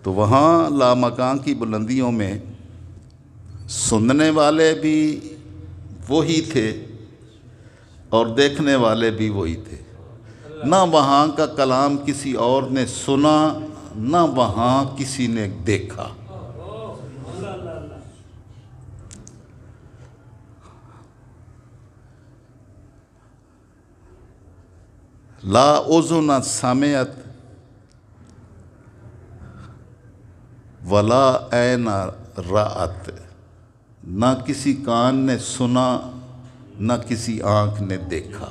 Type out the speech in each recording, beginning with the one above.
تو وہاں لامکان کی بلندیوں میں سننے والے بھی وہی تھے اور دیکھنے والے بھی وہی تھے۔ نہ وہاں کا کلام کسی اور نے سنا، نہ وہاں کسی نے دیکھا۔ لا اذن سمعت ولا عین رأت، نہ کسی کان نے سنا نہ کسی آنکھ نے دیکھا۔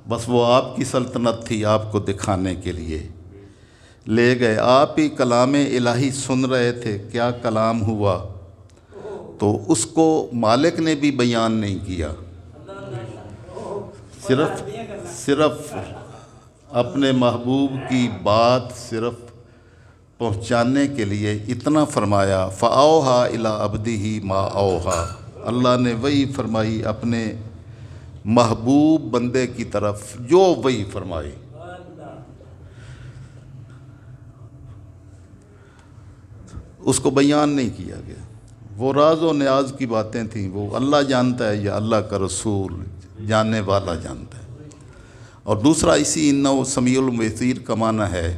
بس وہ آپ کی سلطنت تھی، آپ کو دکھانے کے لیے لے گئے۔ آپ ہی کلام الہی سن رہے تھے، کیا کلام ہوا تو اس کو مالک نے بھی بیان نہیں کیا، صرف اپنے محبوب کی بات صرف پہنچانے کے لیے اتنا فرمایا۔ فَأَوْحَىٰ إِلَىٰ عَبْدِهِ مَا أَوْحَىٰ، اللہ نے وحی فرمائی اپنے محبوب بندے کی طرف جو وحی فرمائی۔ اس کو بیان نہیں کیا گیا، وہ راز و نیاز کی باتیں تھیں، وہ اللہ جانتا ہے یا اللہ کا رسول جاننے والا جانتا ہے۔ اور دوسرا اسی انہ سمیع البصیر کا معنی ہے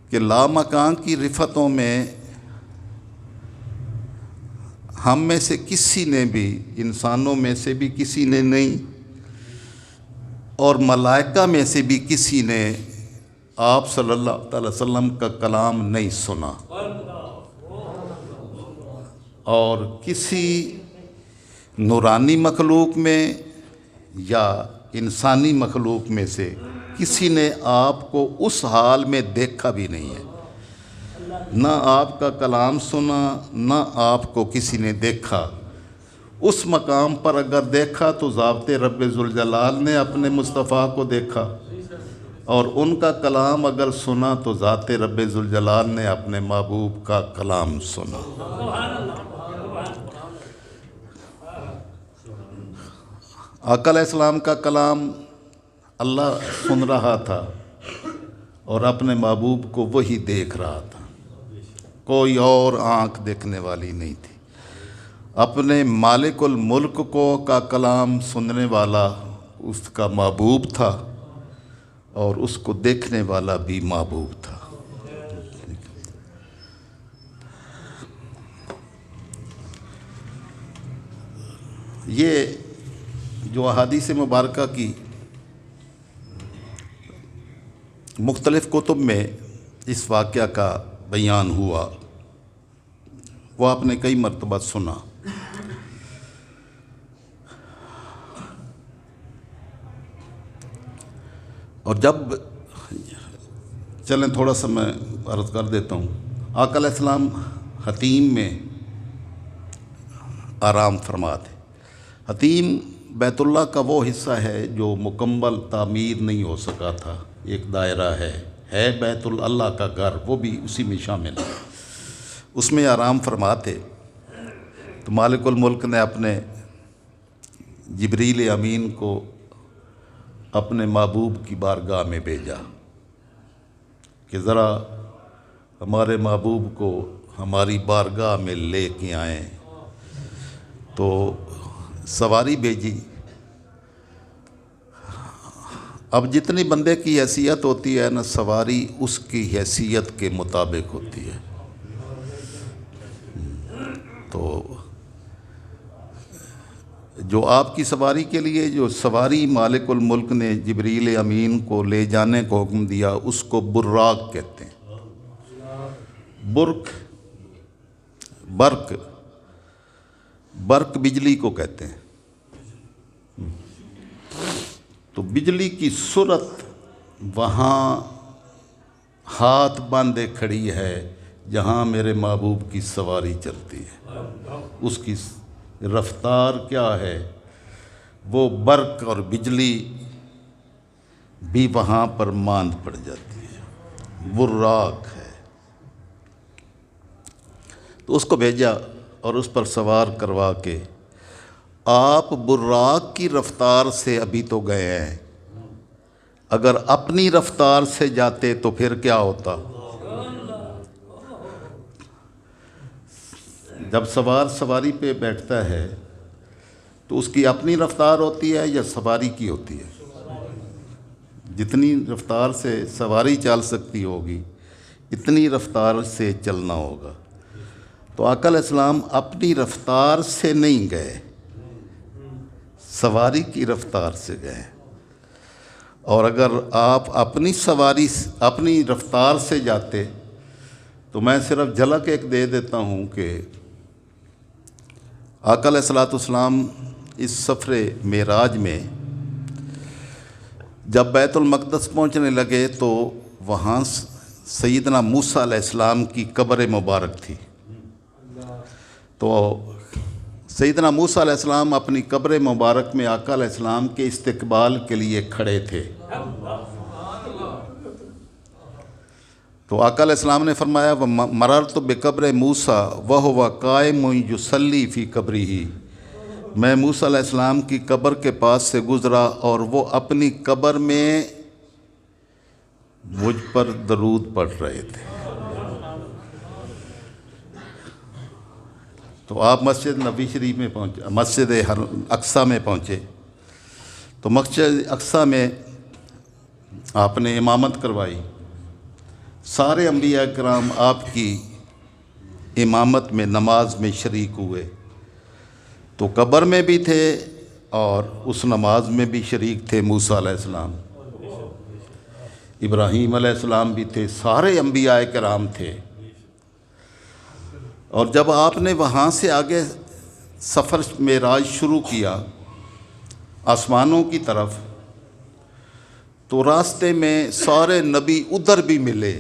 کہ لامکان کی رفتوں میں ہم میں سے کسی نے بھی، انسانوں میں سے بھی کسی نے نہیں اور ملائکہ میں سے بھی کسی نے آپ صلی اللہ تعالی وسلم کا کلام نہیں سنا، اور کسی نورانی مخلوق میں یا انسانی مخلوق میں سے کسی نے آپ کو اس حال میں دیکھا بھی نہیں ہے۔ نہ آپ کا کلام سنا، نہ آپ کو کسی نے دیکھا۔ اس مقام پر اگر دیکھا تو ذات رب ذوالجلال نے اپنے مصطفیٰ کو دیکھا، اور ان کا کلام اگر سنا تو ذات رب ذوالجلال نے اپنے محبوب کا کلام سنا۔ آقا علیہ السلام کا کلام اللہ سن رہا تھا اور اپنے محبوب کو وہی دیکھ رہا تھا، کوئی اور آنکھ دیکھنے والی نہیں تھی۔ اپنے مالک الملک کو کا کلام سننے والا اس کا محبوب تھا، اور اس کو دیکھنے والا بھی محبوب تھا۔ یہ جو احادیث مبارکہ کی مختلف کتب میں اس واقعہ کا بیان ہوا، وہ آپ نے کئی مرتبہ سنا۔ اور جب چلیں تھوڑا سا میں عرض کر دیتا ہوں، آقا علیہ السلام حتیم میں آرام فرما تھے۔ حتیم بیت اللہ کا وہ حصہ ہے جو مکمل تعمیر نہیں ہو سکا تھا، ایک دائرہ ہے بیت اللہ کا گھر، وہ بھی اسی میں شامل ہے، اس میں آرام فرما تھے۔ تو مالک الملک نے اپنے جبریل امین کو اپنے محبوب کی بارگاہ میں بھیجا کہ ذرا ہمارے محبوب کو ہماری بارگاہ میں لے کے آئیں۔ تو سواری بھیجی۔ اب جتنی بندے کی حیثیت ہوتی ہے نا، سواری اس کی حیثیت کے مطابق ہوتی ہے۔ تو جو آپ کی سواری کے لیے جو سواری مالک الملک نے جبریل امین کو لے جانے کو حکم دیا، اس کو براق کہتے ہیں۔ برق بجلی کو کہتے ہیں۔ تو بجلی کی سرعت وہاں ہاتھ باندھے کھڑی ہے جہاں میرے محبوب کی سواری چلتی ہے، اس کی رفتار کیا ہے، وہ برق اور بجلی بھی وہاں پر ماند پڑ جاتی ہے، براق ہے۔ تو اس کو بھیجا اور اس پر سوار کروا کے، آپ براق کی رفتار سے ابھی تو گئے ہیں، اگر اپنی رفتار سے جاتے تو پھر کیا ہوتا؟ جب سوار سواری پہ بیٹھتا ہے تو اس کی اپنی رفتار ہوتی ہے یا سواری کی ہوتی ہے؟ جتنی رفتار سے سواری چل سکتی ہوگی اتنی رفتار سے چلنا ہوگا۔ تو آقا علیہ السلام اپنی رفتار سے نہیں گئے، سواری کی رفتار سے گئے۔ اور اگر آپ اپنی رفتار سے جاتے تو میں صرف جھلک ایک دے دیتا ہوں کہ آقا علیہ السلام اس سفر معراج میں جب بیت المقدس پہنچنے لگے تو وہاں سیدنا موسیٰ علیہ السلام کی قبر مبارک تھی۔ تو سیدنا موسیٰ علیہ السلام اپنی قبر مبارک میں آقا علیہ السلام کے استقبال کے لیے کھڑے تھے۔ تو آقا علیہ السلام نے فرمایا وَمَرَرْتُ بِقَبْرِ مُوسَىٰ وَهُوَ قَائِمٌ يُصَلِّي فِي قَبْرِهِ، میں موسیٰ علیہ السلام کی قبر کے پاس سے گزرا اور وہ اپنی قبر میں مجھ پر درود پڑھ رہے تھے۔ تو آپ مسجد نبی شریف میں پہنچے، مسجد اقصیٰ میں پہنچے تو مسجد اقصیٰ میں آپ نے امامت کروائی، سارے انبیاء کرام آپ کی امامت میں نماز میں شریک ہوئے۔ تو قبر میں بھی تھے اور اس نماز میں بھی شریک تھے موسیٰ علیہ السلام، ابراہیم علیہ السلام بھی تھے، سارے انبیاء کرام تھے۔ اور جب آپ نے وہاں سے آگے سفر معراج شروع کیا آسمانوں کی طرف، تو راستے میں سارے نبی ادھر بھی ملے۔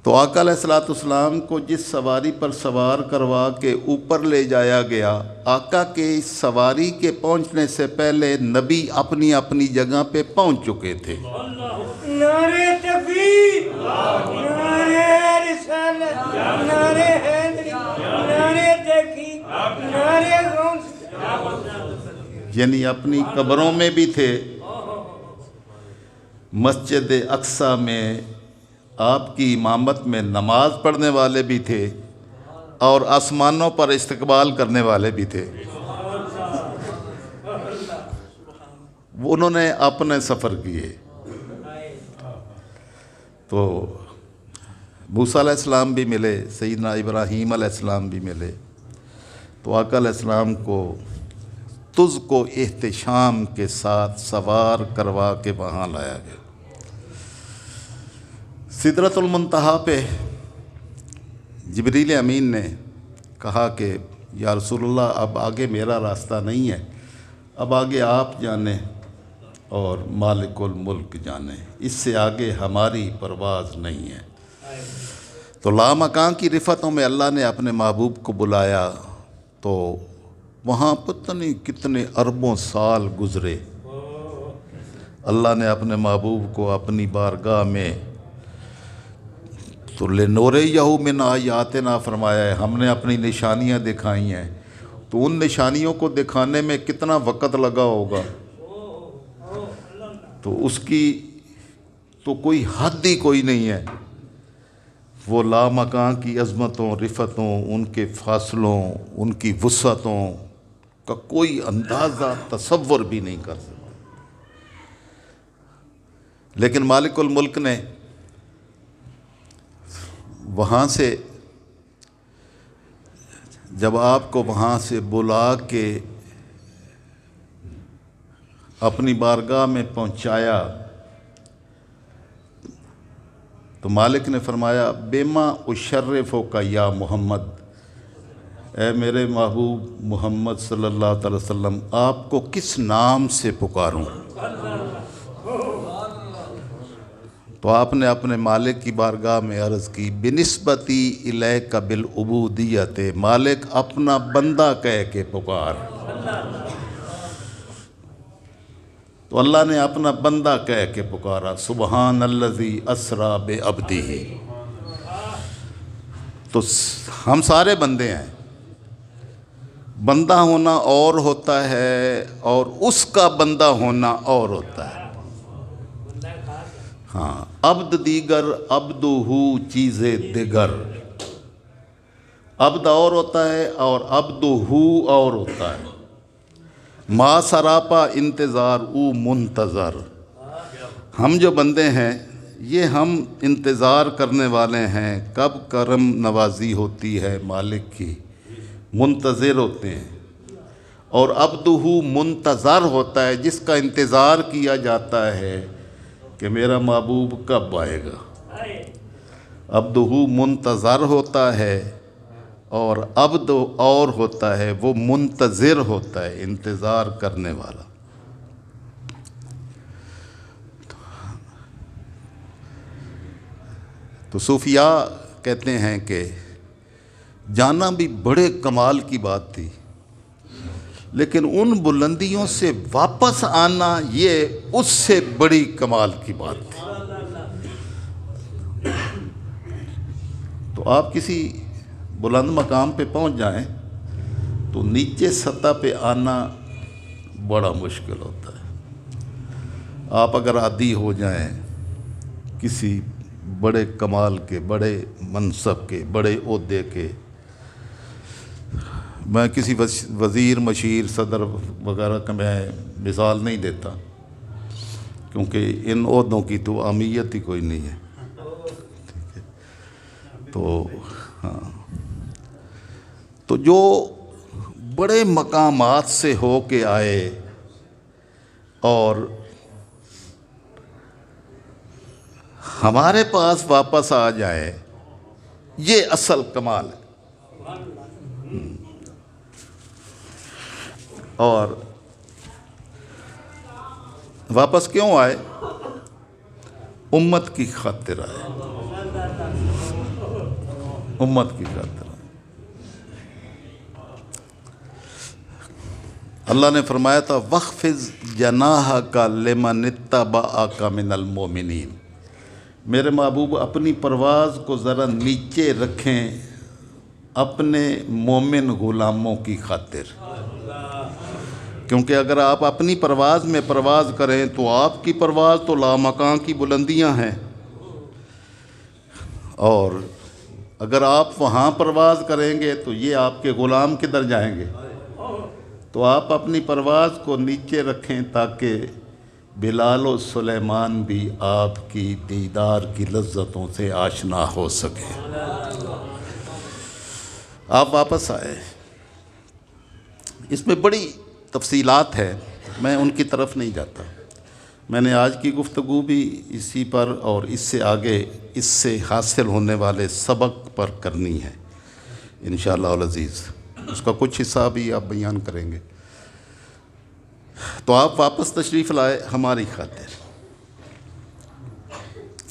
تو آقا علیہ السلام کو جس سواری پر سوار کروا کے اوپر لے جایا گیا، آقا کے سواری کے پہنچنے سے پہلے نبی اپنی اپنی جگہ پہ پہنچ چکے تھے۔ نعرہ تکبیر، نعرہ رسالت، نعرہ حیدری، نعرہ تحقیق، نعرہ غوث، یعنی اپنی قبروں میں بھی تھے، مسجد اقصیٰ میں آپ کی امامت میں نماز پڑھنے والے بھی تھے اور آسمانوں پر استقبال کرنے والے بھی تھے۔ انہوں نے اپنے سفر کیے۔ تو موسیٰ علیہ السلام بھی ملے، سیدنا ابراہیم علیہ السلام بھی ملے۔ تو آقا علیہ السلام کو تُز کو احتشام کے ساتھ سوار کروا کے وہاں لایا گیا۔ سدرۃ المنتہا پہ جبریل امین نے کہا کہ یا رسول اللہ اب آگے میرا راستہ نہیں ہے، اب آگے آپ جانیں اور مالک الملک جانیں، اس سے آگے ہماری پرواز نہیں ہے۔ تو لامکان کی رفتوں میں اللہ نے اپنے محبوب کو بلایا، تو وہاں پتہ نہیں کتنے اربوں سال گزرے، اللہ نے اپنے محبوب کو اپنی بارگاہ میں تو لِنُرِيَهُ مِنْ آیَاتِنَا فرمایا ہے، ہم نے اپنی نشانیاں دکھائی ہیں۔ تو ان نشانیوں کو دکھانے میں کتنا وقت لگا ہوگا، تو اس کی تو کوئی حد ہی کوئی نہیں ہے۔ وہ لامکان کی عظمتوں، رفتوں، ان کے فاصلوں، ان کی وسعتوں کا کوئی اندازہ تصور بھی نہیں کر سکتا۔ لیکن مالک الملک نے وہاں سے جب آپ کو وہاں سے بلا کے اپنی بارگاہ میں پہنچایا، تو مالک نے فرمایا بیما اشرفک یا محمد، اے میرے محبوب محمد صلی اللہ تعالی وسلم، آپ کو کس نام سے پکاروں؟ تو آپ نے اپنے مالک کی بارگاہ میں عرض کی بنسبتی الیک بالعبودیت، مالک اپنا بندہ کہہ کے پکار۔ تو اللہ نے اپنا بندہ کہہ کے پکارا، سبحان الذی اسریٰ بعبدہ۔ تو ہم سارے بندے ہیں، بندہ ہونا اور ہوتا ہے اور اس کا بندہ ہونا اور ہوتا ہے۔ ہاں، عبد دیگر عبدہ چیز دیگر، عبد اور ہوتا ہے اور عبدہو اور ہوتا ہے۔ ما سراپا انتظار او منتظر، ہم جو بندے ہیں یہ ہم انتظار کرنے والے ہیں کب کرم نوازی ہوتی ہے مالک کی، منتظر ہوتے ہیں۔ اور عبدہو منتظر ہوتا ہے، جس کا انتظار کیا جاتا ہے کہ میرا محبوب کب آئے گا۔ عبدہو منتظر ہوتا ہے اور عبد اور ہوتا ہے، وہ منتظر ہوتا ہے، انتظار کرنے والا۔ تو صوفیاء کہتے ہیں کہ جانا بھی بڑے کمال کی بات تھی، لیکن ان بلندیوں سے واپس آنا یہ اس سے بڑی کمال کی بات تھی۔ تو آپ کسی بلند مقام پہ پہنچ جائیں تو نیچے سطح پہ آنا بڑا مشکل ہوتا ہے۔ آپ اگر عادی ہو جائیں کسی بڑے کمال کے، بڑے منصب کے، بڑے عہدے کے، میں کسی وزیر، مشیر، صدر وغیرہ کا میں مثال نہیں دیتا، کیونکہ ان عہدوں کی تو اہمیت ہی کوئی نہیں ہے، ٹھیک ہے؟ تو ہاں، تو جو بڑے مقامات سے ہو کے آئے اور ہمارے پاس واپس آ جائے، یہ اصل کمال ہے۔ اور واپس کیوں آئے؟ امت کی خاطر آئے، امت کی خاطر آئے۔ اللہ نے فرمایا تھا وَخْفِضْ جَنَاحَكَ لِمَنِ اتَّبَعَكَ مِنَ الْمُؤْمِنِينَ، میرے محبوب اپنی پرواز کو ذرا نیچے رکھیں اپنے مومن غلاموں کی خاطر، کیونکہ اگر آپ اپنی پرواز میں پرواز کریں تو آپ کی پرواز تو لامکان کی بلندیاں ہیں، اور اگر آپ وہاں پرواز کریں گے تو یہ آپ کے غلام کدھر جائیں گے؟ تو آپ اپنی پرواز کو نیچے رکھیں تاکہ بلال و سلیمان بھی آپ کی دیدار کی لذتوں سے آشنا ہو سکے۔ آپ واپس آئے، اس میں بڑی تفصیلات ہے، میں ان کی طرف نہیں جاتا۔ میں نے آج کی گفتگو بھی اسی پر اور اس سے آگے اس سے حاصل ہونے والے سبق پر کرنی ہے انشاءاللہ العزیز، اس کا کچھ حصہ بھی آپ بیان کریں گے۔ تو آپ واپس تشریف لائے ہماری خاطر،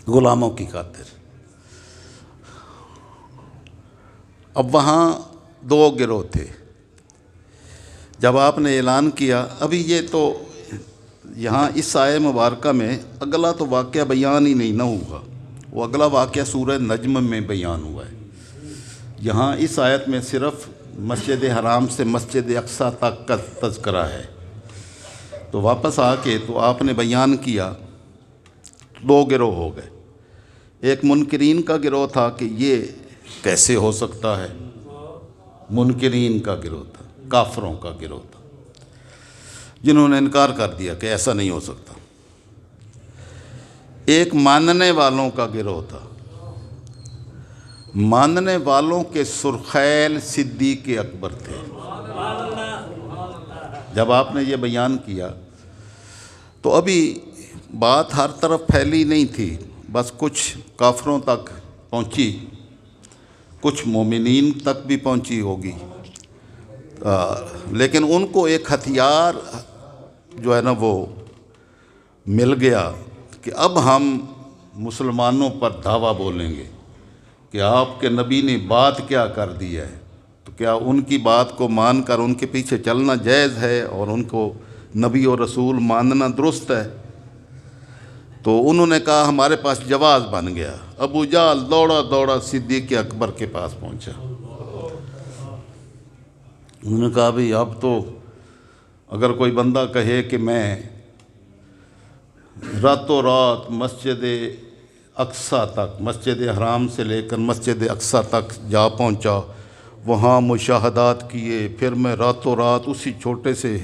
غلاموں کی خاطر۔ اب وہاں دو گروہ تھے۔ جب آپ نے اعلان کیا، ابھی یہ تو یہاں اس آیہ مبارکہ میں اگلا تو واقعہ بیان ہی نہیں نہ ہوا، وہ اگلا واقعہ سورہ نجم میں بیان ہوا ہے۔ یہاں اس آیت میں صرف مسجد حرام سے مسجد اقصیٰ تک کا تذکرہ ہے۔ تو واپس آ کے تو آپ نے بیان کیا، دو گروہ ہو گئے۔ ایک منکرین کا گروہ تھا کہ یہ کیسے ہو سکتا ہے، منکرین کا گروہ تھا، کافروں کا گروہ تھا، جنہوں نے انکار کر دیا کہ ایسا نہیں ہو سکتا۔ ایک ماننے والوں کا گروہ تھا، ماننے والوں کے سرخیل صدیق اکبر تھے۔ جب آپ نے یہ بیان کیا تو ابھی بات ہر طرف پھیلی نہیں تھی، بس کچھ کافروں تک پہنچی، کچھ مومنین تک بھی پہنچی ہوگی، لیکن ان کو ایک ہتھیار جو ہے نا وہ مل گیا کہ اب ہم مسلمانوں پر دعویٰ بولیں گے کہ آپ کے نبی نے بات کیا کر دی ہے، تو کیا ان کی بات کو مان کر ان کے پیچھے چلنا جائز ہے اور ان کو نبی اور رسول ماننا درست ہے؟ تو انہوں نے کہا ہمارے پاس جواز بن گیا۔ ابو جہل دوڑا دوڑا صدیق اکبر کے پاس پہنچا، انہوں نے کہا بھئی اب تو اگر کوئی بندہ کہے کہ میں راتوں رات مسجد اقصیٰ تک، مسجد حرام سے لے کر مسجد اقصیٰ تک جا پہنچا، وہاں مشاہدات کیے، پھر میں راتوں رات اسی چھوٹے سے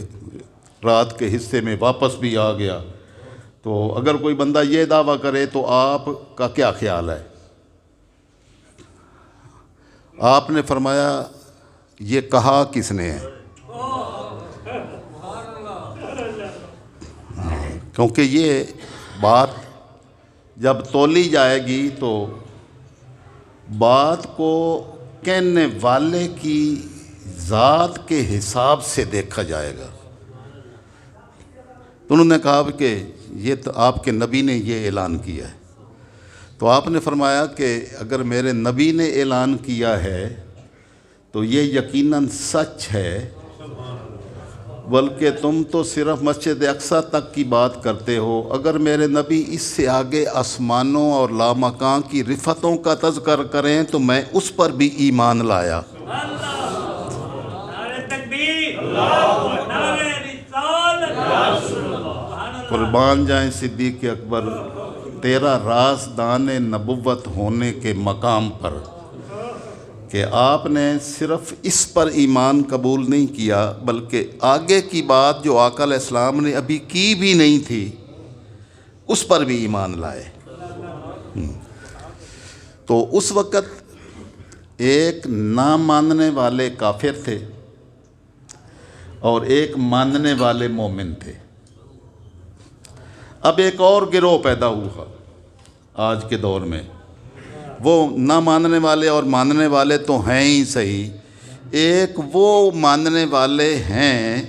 رات کے حصے میں واپس بھی آ گیا۔ تو اگر کوئی بندہ یہ دعویٰ کرے تو آپ کا کیا خیال ہے؟ آپ نے فرمایا یہ کہا کس نے ہے؟ کیونکہ یہ بات جب تولی جائے گی تو بات کو کہنے والے کی ذات کے حساب سے دیکھا جائے گا۔ تو انہوں نے کہا کہ یہ تو آپ کے نبی نے یہ اعلان کیا ہے۔ تو آپ نے فرمایا کہ اگر میرے نبی نے اعلان کیا ہے تو یہ یقیناً سچ ہے، بلکہ تم تو صرف مسجد اقصیٰ تک کی بات کرتے ہو، اگر میرے نبی اس سے آگے آسمانوں اور لامکان کی رفتوں کا تذکر کریں تو میں اس پر بھی ایمان لایا۔ قربان جائیں صدیق اکبر تیرا رازدان نبوت ہونے کے مقام پر، کہ آپ نے صرف اس پر ایمان قبول نہیں کیا بلکہ آگے کی بات جو آقا علیہ السلام نے ابھی کی بھی نہیں تھی اس پر بھی ایمان لائے۔ تو اس وقت ایک نہ ماننے والے کافر تھے اور ایک ماننے والے مومن تھے۔ اب ایک اور گروہ پیدا ہوا آج کے دور میں، وہ نہ ماننے والے اور ماننے والے تو ہیں ہی صحیح، ایک وہ ماننے والے ہیں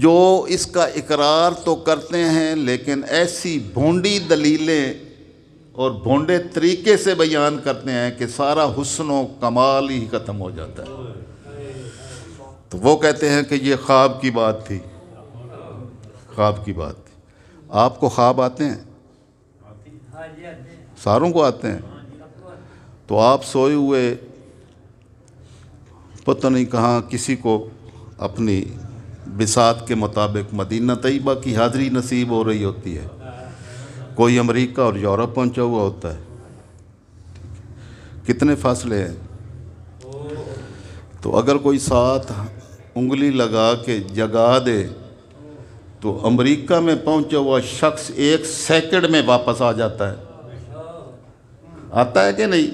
جو اس کا اقرار تو کرتے ہیں لیکن ایسی بھونڈی دلیلیں اور بھونڈے طریقے سے بیان کرتے ہیں کہ سارا حسن و کمال ہی ختم ہو جاتا ہے۔ تو وہ کہتے ہیں کہ یہ خواب کی بات تھی، خواب کی بات تھی۔ آپ کو خواب آتے ہیں؟ ساروں کو آتے ہیں۔ تو آپ سوئے ہوئے پتہ نہیں کہاں کسی کو اپنی بساط کے مطابق مدینہ طیبہ کی حاضری نصیب ہو رہی ہوتی ہے، کوئی امریکہ اور یورپ پہنچا ہوا ہوتا ہے، کتنے فاصلے ہیں۔ تو اگر کوئی ساتھ انگلی لگا کے جگا دے تو امریکہ میں پہنچا ہوا شخص 1 سیکنڈ میں واپس آ جاتا ہے۔ آتا ہے کہ نہیں؟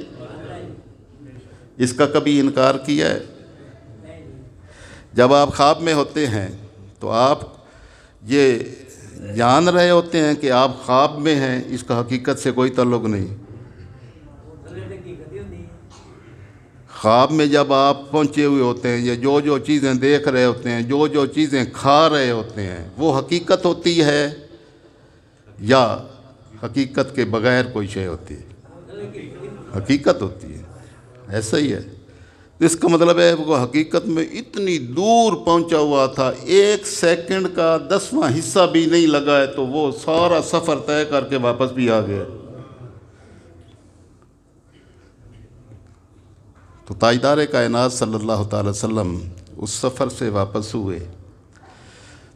اس کا کبھی انکار کیا ہے؟ جب آپ خواب میں ہوتے ہیں تو آپ یہ جان رہے ہوتے ہیں کہ آپ خواب میں ہیں، اس کا حقیقت سے کوئی تعلق نہیں۔ خواب میں جب آپ پہنچے ہوئے ہوتے ہیں یا جو چیزیں دیکھ رہے ہوتے ہیں، جو چیزیں کھا رہے ہوتے ہیں، وہ حقیقت ہوتی ہے یا حقیقت کے بغیر کوئی شے ہوتی ہے؟ حقیقت ہوتی ہے، ایسا ہی ہے۔ اس کا مطلب ہے وہ حقیقت میں اتنی دور پہنچا ہوا تھا، 1 سیکنڈ کا 10واں حصہ بھی نہیں لگا ہے تو وہ سارا سفر طے کر کے واپس بھی آ گیا۔ تو تاجدار کائنات صلی اللہ تعالی وسلم اس سفر سے واپس ہوئے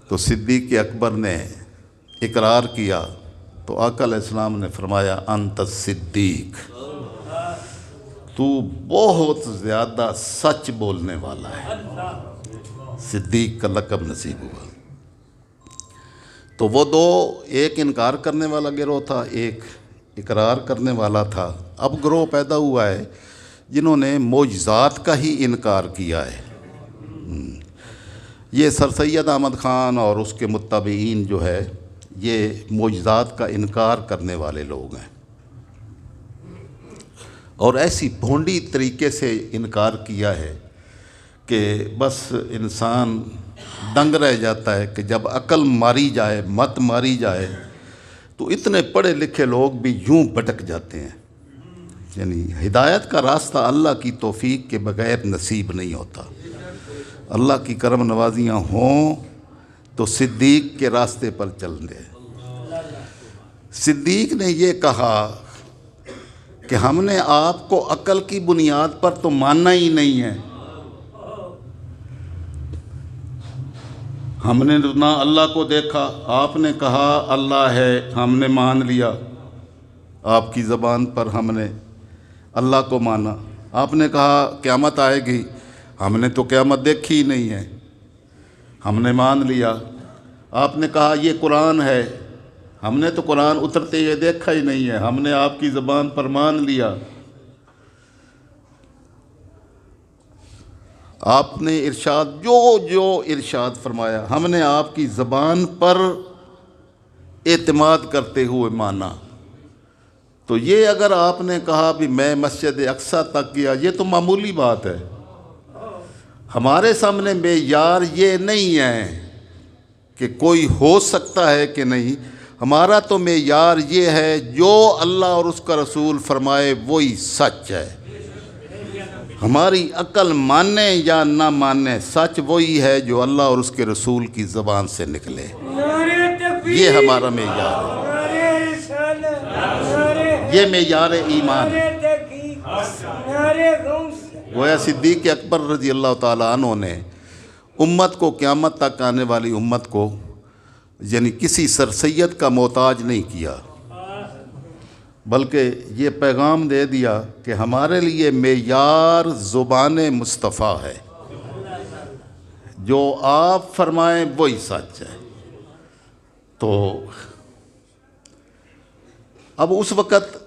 تو صدیق اکبر نے اقرار کیا تو آقا علیہ السلام نے فرمایا انت صدیق، تو بہت زیادہ سچ بولنے والا ہے۔ صدیق کا لقب نصیب ہوا۔ تو وہ دو، ایک انکار کرنے والا گروہ تھا، ایک اقرار کرنے والا تھا۔ اب گروہ پیدا ہوا ہے جنہوں نے معجزات کا ہی انکار کیا ہے۔ یہ سر سید احمد خان اور اس کے متبعین جو ہے یہ معجزات کا انکار کرنے والے لوگ ہیں، اور ایسی بھونڈی طریقے سے انکار کیا ہے کہ بس انسان دنگ رہ جاتا ہے کہ جب عقل ماری جائے، مت ماری جائے تو اتنے پڑھے لکھے لوگ بھی یوں بھٹک جاتے ہیں۔ یعنی ہدایت کا راستہ اللہ کی توفیق کے بغیر نصیب نہیں ہوتا۔ اللہ کی کرم نوازیاں ہوں تو صدیق کے راستے پر چل دے۔ صدیق نے یہ کہا کہ ہم نے آپ کو عقل کی بنیاد پر تو ماننا ہی نہیں ہے، ہم نے نہ اللہ کو دیکھا، آپ نے کہا اللہ ہے، ہم نے مان لیا، آپ کی زبان پر ہم نے اللہ کو مانا، آپ نے کہا قیامت آئے گی، ہم نے تو قیامت دیکھی ہی نہیں ہے، ہم نے مان لیا۔ آپ نے کہا یہ قرآن ہے، ہم نے تو قرآن اترتے یہ دیکھا ہی نہیں ہے، ہم نے آپ کی زبان پر مان لیا۔ آپ نے ارشاد جو ارشاد فرمایا ہم نے آپ کی زبان پر اعتماد کرتے ہوئے مانا۔ تو یہ اگر آپ نے کہا بھی میں مسجد اقصیٰ تک گیا، یہ تو معمولی بات ہے۔ ہمارے سامنے معیار یہ نہیں ہے کہ کوئی ہو سکتا ہے کہ نہیں، ہمارا تو معیار یہ ہے جو اللہ اور اس کا رسول فرمائے وہی سچ ہے۔ ہماری عقل مانے یا نہ مانے، سچ وہی ہے جو اللہ اور اس کے رسول کی زبان سے نکلے، نعرہ تکبیر، یہ ہمارا معیار ہے، نعرہ رسالت، نعرہ یہ معیار ایمان ہے۔ نعرہ تحقیق، نعرہ غوث۔ گویا صدیق اکبر رضی اللہ تعالیٰ عنہ نے امت کو، قیامت تک آنے والی امت کو، یعنی کسی سر سید کا محتاج نہیں کیا، بلکہ یہ پیغام دے دیا کہ ہمارے لیے معیار زبان مصطفیٰ ہے، جو آپ فرمائیں وہی سچ ہے۔ تو اب اس وقت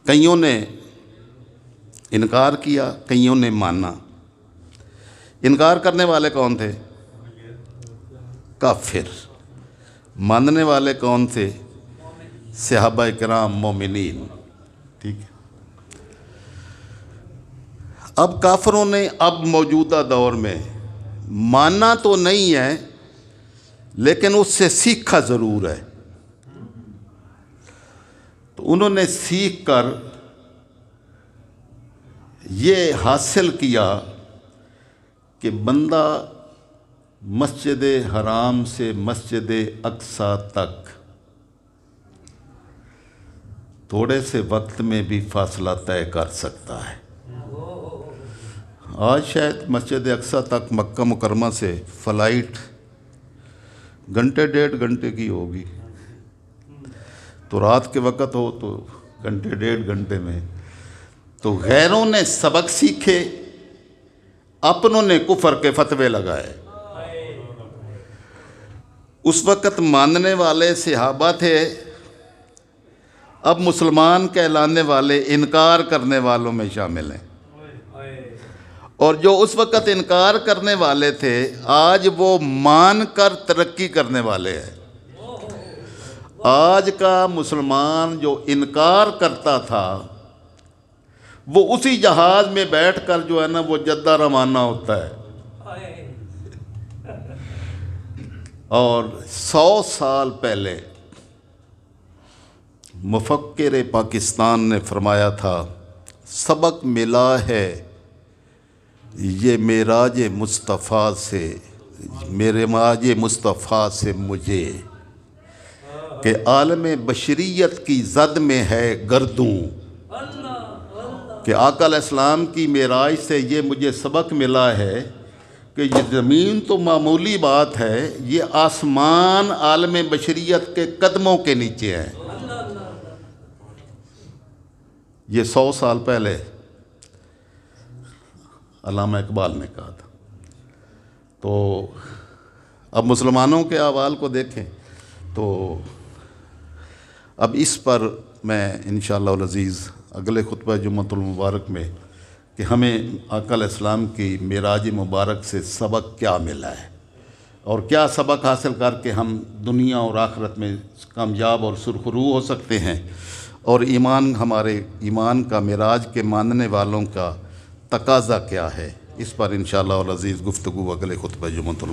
کئیوں نے انکار کیا، کئیوں نے مانا۔ انکار کرنے والے کون تھے؟ کافر۔ ماننے والے کون تھے؟ صحابہ کرام مومنین۔ ٹھیک ہے۔ اب کافروں نے اب موجودہ دور میں مانا تو نہیں ہے، لیکن اس سے سیکھا ضرور ہے۔ تو انہوں نے سیکھ کر یہ حاصل کیا کہ بندہ مسجد حرام سے مسجد اقصیٰ تک تھوڑے سے وقت میں بھی فاصلہ طے کر سکتا ہے۔ آج شاید مسجد اقصیٰ تک مکہ مکرمہ سے فلائٹ گھنٹے ڈیڑھ گھنٹے کی ہوگی، تو رات کے وقت ہو تو گھنٹے ڈیڑھ گھنٹے میں۔ تو غیروں نے سبق سیکھے، اپنوں نے کفر کے فتوے لگائے۔ اس وقت ماننے والے صحابہ تھے، اب مسلمان کہلانے والے انکار کرنے والوں میں شامل ہیں، اور جو اس وقت انکار کرنے والے تھے آج وہ مان کر ترقی کرنے والے ہیں۔ آج کا مسلمان جو انکار کرتا تھا وہ اسی جہاز میں بیٹھ کر جو ہے نا وہ جدہ روانہ ہوتا ہے، اور 100 سال پہلے مفکر پاکستان نے فرمایا تھا، سبق ملا ہے یہ معراج مصطفیٰ سے، میرے معراج مصطفیٰ سے مجھے، کہ عالم بشریت کی زد میں ہے گردوں، کہ آقا علیہ السلام کی معراج سے یہ مجھے سبق ملا ہے کہ یہ زمین تو معمولی بات ہے، یہ آسمان عالم بشریت کے قدموں کے نیچے ہے۔ یہ 100 سال پہلے علامہ اقبال نے کہا تھا۔ تو اب مسلمانوں کے احوال کو دیکھیں تو اب اس پر میں انشاءاللہ العزیز اگلے خطبہ جمعۃ المبارک میں کہ ہمیں آقا علیہ السلام کی معراج مبارک سے سبق کیا ملا ہے، اور کیا سبق حاصل کر کے ہم دنیا اور آخرت میں کامیاب اور سرخرو ہو سکتے ہیں، اور ایمان، ہمارے ایمان کا، معراج کے ماننے والوں کا تقاضا کیا ہے، اس پر انشاءاللہ العزیز گفتگو اگلے خطبہ جمعۃ